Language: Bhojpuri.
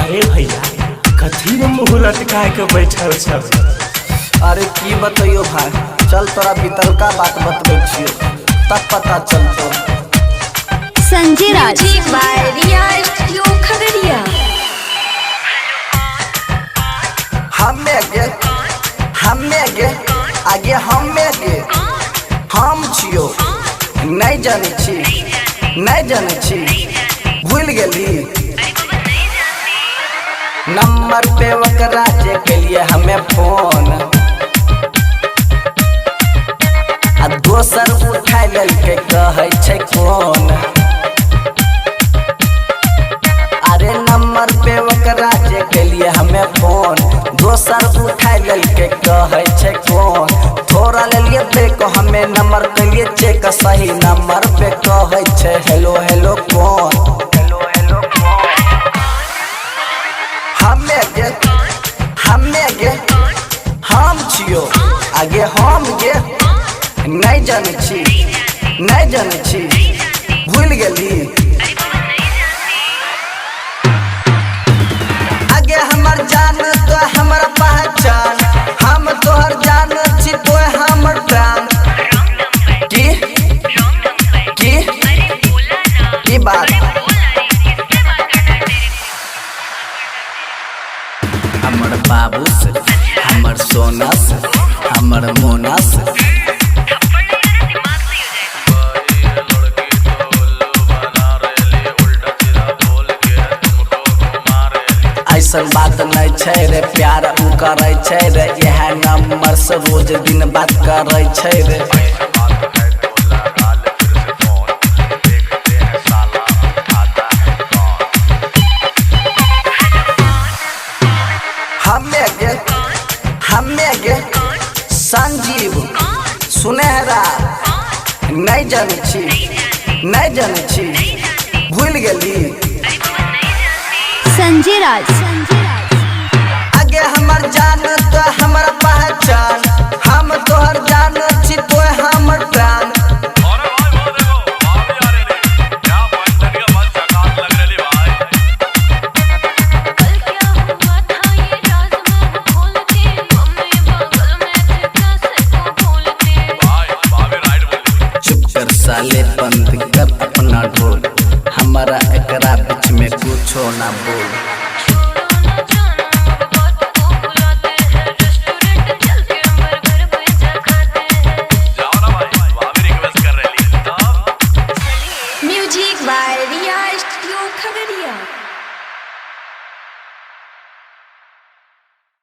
अरे भैया कथी में मुँह लटका के बैठल छ? अरे की बतइयो भाई, चल तोरा भीतर का बात बतबै छियो तब पता चलतो। संजय राज रिया स्टूडियो खगड़िया। हमे गे आगे हम छियो, नहीं जाने छी भूल गेली नंबर पे वकरा जे केलिए हमें फोन, आ दोसर उठा लेलके कहै छै कौन। अरे नंबर पे वकरा जे केलिए हमें फोन, दोसर उठा लेलके कहै छै कौन। थोड़ा लेलिए देखो हमें नंबर केलिए चेक, सही नंबर पे कहै छै हेलो हेलो कौन। हमे गे हम छियो, आगे हम गे नहीं जाने छी भूल गेली आगे हमर जान तो हमर पहचान, हम तोहर जान छी तो हमर प्राण। की बात हमर बाबू से, हमर सोना से, हमर मोना से ऐसन बात नहीं छै रे, प्यार उ करे छै रे, यह नंबर से रोज दिन बात करे छै रे। हमे गे संजीव सुनहरा नहीं जाने छी भूल गेली संजय राज आगे हमर जान तो हमर पहचान, हम तोहर जान छी तो हमर प्राण। साले बंद कर अपना ढोल, हमारा एकरा बीच में कुछो ना बोल।